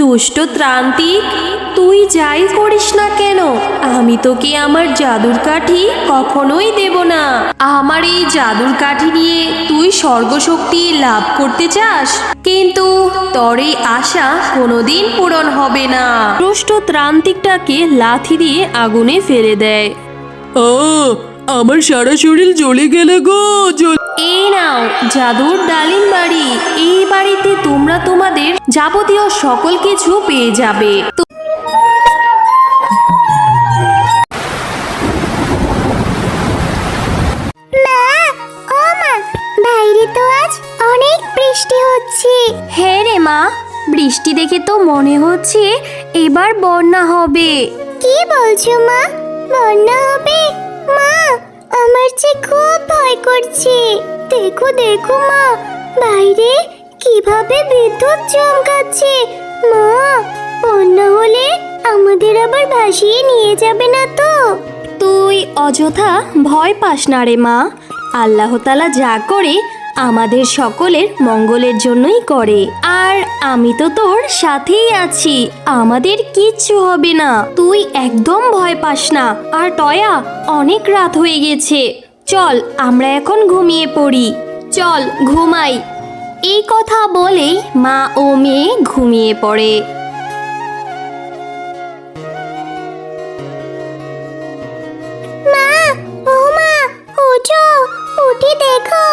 দুষ্ট ত্রান্তিক, তুই যাই করিস না কেন, আমি তোকে আমার জাদুর কাঠি কখনোই দেব না। আমার এই জাদুর কাঠি নিয়ে তুই স্বর্গশক্তি লাভ করতে চাস, কিন্তু তোর এই আশা কোনোদিন পূরণ হবে না। দুষ্ট ত্রান্তিকটাকে লাথি দিয়ে আগুনে ফেলে দেয়। আমার সারা শরীর জ্বলে গেলে গো। এই নাও জাদুর ডালিম বাড়ি, এই বাড়িতে তোমরা তোমাদের যাবতীয় সকল কিছু পেয়ে যাবে। বাইরে তো আজ অনেক বৃষ্টি হচ্ছে। হ্যাঁ রে মা, বৃষ্টি দেখে তো মনে হচ্ছে এবার বন্যা হবে। কি বলছো মা, বন্যা হবে? মা, আমার যে খুব ভয় করছে। দেখো দেখো মা, বাইরে কিভাবে বিদ্যুৎ চমকাচ্ছে। মা, বন্যা হলে আমাদের আবার ভাসিয়ে নিয়ে যাবে না তো? তুই অযথা ভয় পাস না রে মা, আল্লাহ তাআলা যা করে আমাদের সকলের মঙ্গলের জন্যই করে। আর আমি তো তোর সাথেই আছি, আমাদের কিচ্ছু হবে না, তুই একদম ভয় পাস না। আর টয়া, অনেক রাত হয়ে গেছে, চল আমরা এখন ঘুমিয়ে পড়ি, চল ঘুমাই। এই কথা বলেই মা ও মেয়ে ঘুমিয়ে পড়ে। মা, ও মা, ওঠো, উঠে দেখো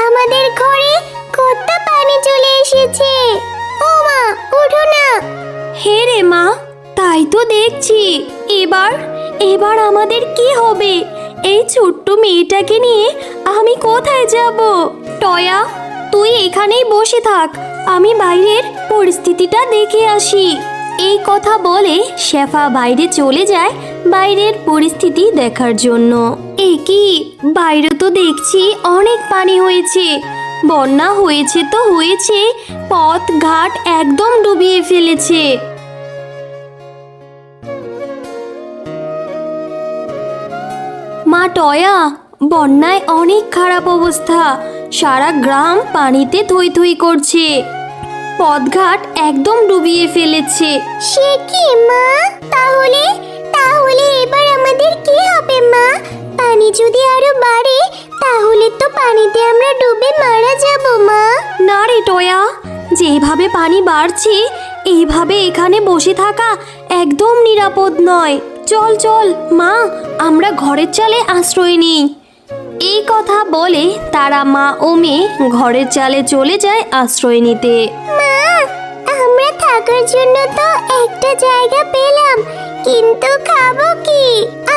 আমাদের ঘরে কত পানি চলে এসেছে। ও মা, ওঠো না। হে রে মা, তাই তো দেখছি। এবার এবার আমাদের কি হবে? এই ছোট্ট মেয়েটাকে নিয়ে আমি কোথায় যাব? টয়া, তুই এখানেই বসে থাক, আমি বাইরের পরিস্থিতিটা দেখে আসি। এই কথা বলে শেফা বাইরে চলে যায় বাইরের পরিস্থিতি দেখার জন্য। এ কি, বাইরে তো দেখছি অনেক পানি হয়েছে, বন্যা হয়েছে তো হয়েছে, পথ ঘাট একদম ডুবিয়ে ফেলেছে। মা টয়া, বন্যায় অনেক খারাপ অবস্থা, সারা গ্রাম পানিতে থই থই করছে, পথঘাট একদম ডুবিয়ে ফেলেছে। সে কি মা, তাহলে তাহলে এবার আমাদের কি হবে মা? পানি যদি আরো বাড়ে তাহলে তো পানিতে আমরা ডুবে মারা যাব মা। না রে টয়া, যেভাবে পানি বাড়ছে এইভাবে এখানে বসে থাকা একদম নিরাপদ নয়। চল চল মা, আমরা ঘরের চালে আশ্রয় নিই। এই কথা বলে তারা মা ও মেয়ে ঘরের চালে চলে যায় আশ্রয় নিতে। মা, আমরা থাকার জন্য তো একটা জায়গা পেলাম, কিন্তু খাবো কি?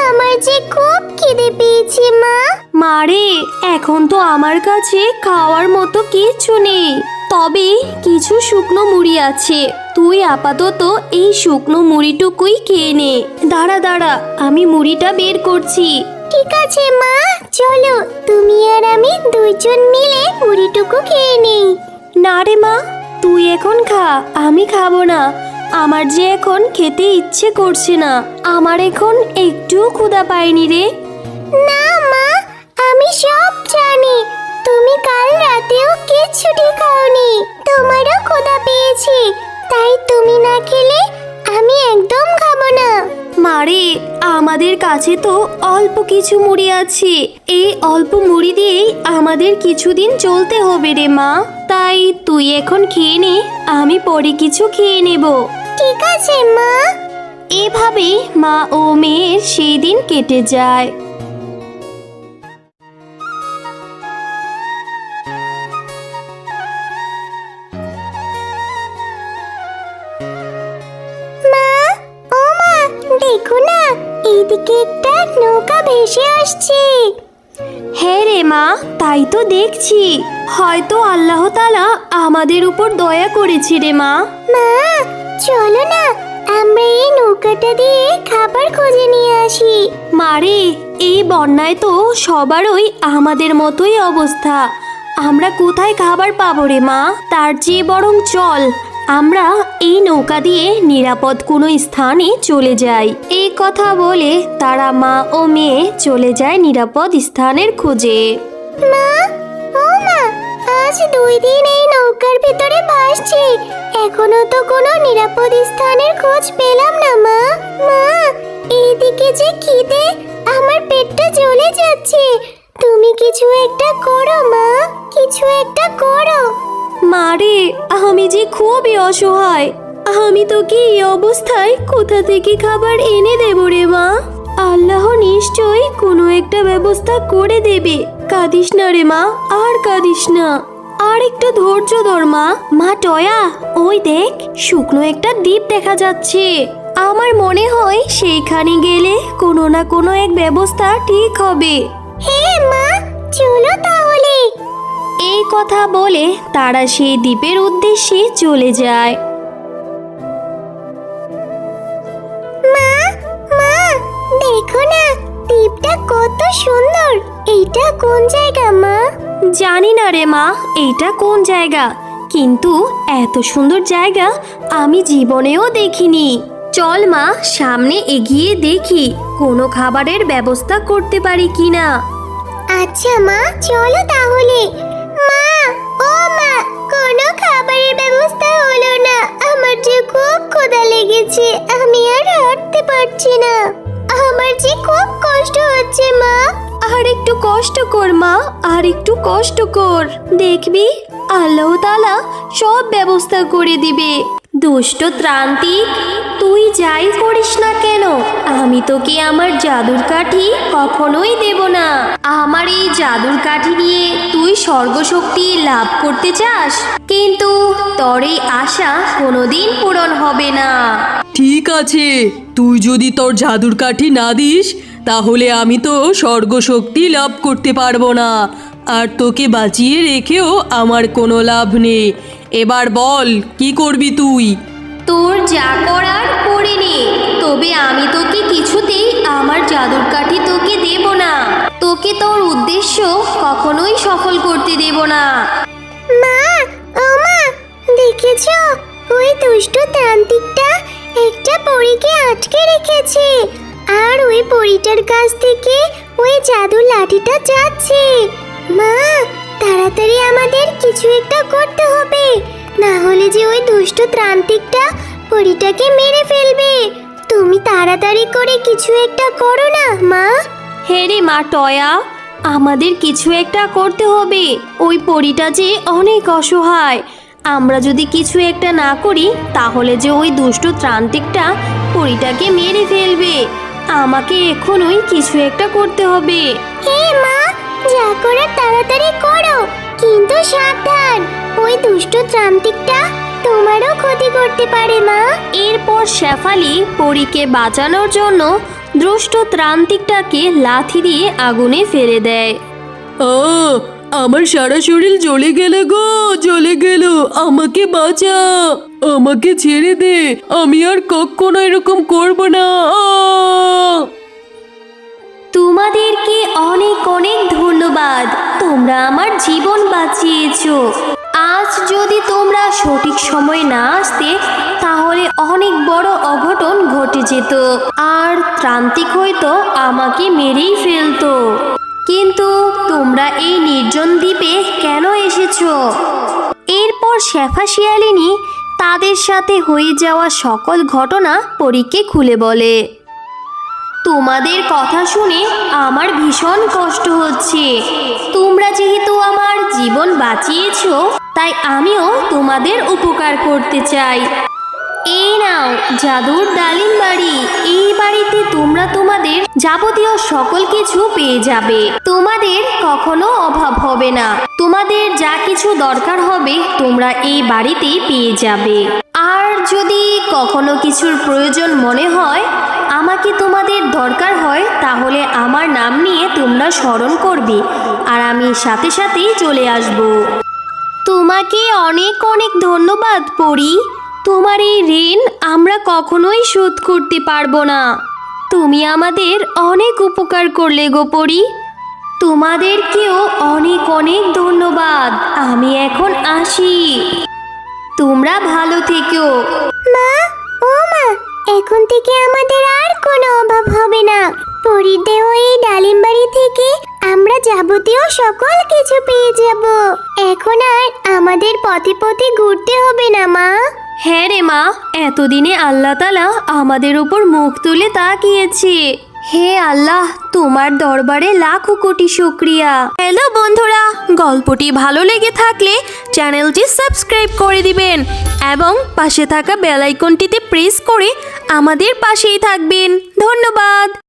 আমার যে খুব খিদে পেয়েছে মা। মারে, এখন তো আমার কাছে খাওয়ার মতো কিছু নেই, তবে কিছু শুকনো মুড়ি আছে, তুই আপাতত এই শুকনো মুড়িটুকুই খেয়ে নে। দাঁড়া দাঁড়া, আমি মুড়িটা বের করছি। ঠিক আছে মা, চলো তুমি আর আমি দুইজন মিলে মুড়িটুকু খেয়ে নেই। না রে মা, তুই এখন খা, আমি খাবো না, আমার যে এখন খেতে ইচ্ছে করছে না, আমার এখন একটুও ক্ষুধা পাইনি রে। না মা, আমি সব জানি, তুমি কাল রাতেও কিচ্ছুটি খাওনি, তোমারও ক্ষুধা পেয়েছে, তাই তুমি না খেলে আমি একদম খাবো না। মারে, আমাদের কাছে তো অল্প কিছু মুড়ি আছে, এই অল্প মুড়ি দিয়েই আমাদের কিছুদিন চলতে হবে রে মা, তাই তুই এখন খেয়ে নে, আমি পরে কিছু খেয়ে নেব। ঠিক আছে মা। এভাবে মা ও মেয়ের সেই দিন কেটে যায়। মা, ও মা, দেখো না, এইদিকে একটা নৌকা ভেসে আসছে। হ্যাঁ রে মা, তাই তো দেখছি, হয়তো আল্লাহ তাআলা আমাদের উপর দয়া করেছে রে মা। মা, চলো না আমরা এই নৌকাটা দিয়ে খাবার খুঁজে নিয়ে আসি। মারে, এই বন্যায় তো সবারই আমাদের মতোই অবস্থা, আমরা কোথায় খাবার পাবো রে মা? তার চেয়ে বরং চল আমরা এই নৌকা দিয়ে নিরাপদ কোনো স্থানে চলে যাই। এই কথা বলে তারা মা ও মেয়ে চলে যায় নিরাপদ স্থানের খোঁজে। মা, ও মা, আজ আজ 2 দিন এই নৌকার ভিতরে ভাসছি, এখনো তো কোনো নিরাপদ স্থানের খোঁজ পেলাম না মা। মা, এইদিকে যে খিদে, আমার পেটটা জ্বলে যাচ্ছে। তুমি কিছু একটা করো মা, কিছু একটা করো। মারে, আমি যে খুবই অসহায়। আমি তোকে এই অবস্থায় কোথা থেকে খাবার এনে দেব রে মা? আল্লাহ নিশ্চয়ই কোনো একটা ব্যবস্থা করে দেবে। কাঁদিস না রে মা, আর কাঁদিস না। আর একটু ধৈর্য ধর মা। মা টয়া, ওই দেখ, শুকনো একটা দ্বীপ দেখা যাচ্ছে। আমার মনে হয় সেইখানে গেলে কোনো না কোনো এক ব্যবস্থা ঠিক হবে। হ্যাঁ মা, চলো তাহলে। এই কথা বলে তারা সেই দ্বীপের উদ্দেশ্যে চলে যায়। মা, মা, দেখো না, দ্বীপটা কত সুন্দর। এইটা কোন জায়গা মা? জানি না রে মা, এইটা কোন জায়গা, কিন্তু এত সুন্দর জায়গা আমি জীবনেও দেখিনি। চল মা, সামনে এগিয়ে দেখি কোনো খাবারের ব্যবস্থা করতে পারি কিনা। আচ্ছা মা, চলো তাহলে। মা, ও মা, কোনো খাবারের ব্যবস্থা হলো না। আমার যে খুব ক্ষুধা লেগেছে, আমি আর হাঁটতে পারছি না। আমার যে খুব কষ্ট হচ্ছে মা। আর একটু কষ্ট কর মা, আর একটু কষ্ট কর, দেখবি আল্লাহ তাআলা সব ব্যবস্থা করে দিবে। দুষ্ট ত্রান্তিক, তুই যাই করিস না কেন, আমি তোকে আমার জাদুর কাঠি কখনোই দেব না। আমার এই জাদুর কাঠি নিয়ে তুই স্বর্গশক্তি লাভ করতে চাস, কিন্তু তোর এই আশা কোনোদিন পূরণ হবে না। ঠিক আছে, তুই যদি তোর জাদুর কাঠি না দিস তাহলে আমি তো স্বর্গশক্তি লাভ করতে পারবো না, আর তোকে বাঁচিয়ে রেখেও আমার কোনো লাভ নেই। এবার বল, কি করবি তুই? তোর যা করার করে নে, তবে আমি তোকে কিছুতেই আমার জাদুর কাঠি তোকে দেব না। তোকে তোর উদ্দেশ্য কখনোই সফল করতে দেব না। মা, ও মা, দেখেছো? ওই দুষ্ট তান্ত্রিকটা একটা পরীকে আটকে রেখেছে, আর ওই পরীটার কাছ থেকে ওই জাদুর লাঠিটা যাচ্ছে। মা, তাড়াতাড়ি আমাদের কিছু একটা করতে হবে, না হলে যে ওই দুষ্ট তান্ত্রিকটা পরীটাকে মেরে ফেলবে। তুমি তাড়াতাড়ি করে কিছু একটা করো না মা। হে রে মা টয়া, আমাদের কিছু একটা করতে হবে। ওই পরীটা যে অনেক অসহায়, আমরা যদি কিছু একটা না করি তাহলে যে ওই দুষ্ট ত্রান্তিকটা পরীটাকে মেরে ফেলবে। আমাকে এখনই কিছু একটা করতে হবে। হে মা, যা করার তাড়াতাড়ি করো, কিন্তু সাবধান, ওই দুষ্ট তান্ত্রিকটা তোমারও ক্ষতি করতে পারে মা। এরপর শেফালি পরীকে বাঁচানোর জন্য দুষ্ট ত্রান্তিকটাকে লাথি দিয়ে আগুনে ফেলে দেয়। আমার সারা শরীর জ্বলে গেল গো, জ্বলে গেল। আমাকে বাঁচা, আমাকে ছেড়ে দে, আমি আর কখনো এরকম করব না। তোমাদেরকে অনেক অনেক ধন্যবাদ, তোমরা আমার জীবন বাঁচিয়েছো। আজ যদি তোমরা সঠিক সময়ে না আসতে তাহলে অনেক বড় অঘটন ঘটে যেত, আর ত্রান্তিক হয়তো আমাকে মেরেই ফেলতো। কিন্তু তোমরা এই নির্জন দ্বীপে কেন এসেছো? এরপর শেফা শিয়ালিনী তাদের সাথে হয়ে যাওয়া সকল ঘটনা পরীকে খুলে বলে। তোমাদের কথা শুনে আমার ভীষণ কষ্ট হচ্ছে। তোমরা যেহেতু আমার জীবন বাঁচিয়েছো, তাই আমিও তোমাদের উপকার করতে চাই। এই নাও জাদুর ডালিম বাড়ি, এই বাড়িতে তোমরা তোমাদের যাবতীয় সকল কিছু পেয়ে যাবে। তোমাদের কখনো অভাব হবে না। তোমাদের যা কিছু দরকার হবে তোমরা এই বাড়িতেই পেয়ে যাবে। আর যদি কখনো কিছুর প্রয়োজন মনে হয়, আমাকে তোমাদের দরকার হয়, তাহলে আমার নাম নিয়ে তোমরা স্মরণ করবে, আর আমি সাথে সাথেই চলে আসব। তোমাকে অনেক অনেক ধন্যবাদ পরী। তোমার এই ঋণ আমরা কখনোই শোধ করতে পারবো না। তুমি আমাদের অনেক উপকার করলে গো পরী। তোমাদেরকেও অনেক অনেক ধন্যবাদ। আমি এখন আসি, তোমরা ভালো থেকো। মা, ও মা, এখন থেকে আমাদের আর কোনো অভাব হবে না। পরীর দেহ এই ডালিম বাড়ি থেকে আমরা যাবতীয় সকল কিছু পেয়ে যাব। এখন আর আমাদের পথে পথে ঘুরতে হবে না মা। হ্যাঁ রে মা, এতদিনে আল্লাহ তাআলা আমাদের উপর মুখ তুলে তাকিয়েছে। হে আল্লাহ, তোমার দরবারে লাখো কোটি শুকরিয়া। হ্যালো বন্ধুরা, গল্পটি ভালো লেগে থাকলে চ্যানেলটি সাবস্ক্রাইব করে দিবেন এবং পাশে থাকা বেল আইকনটিতে প্রেস করে আমাদের পাশেই থাকবেন। ধন্যবাদ।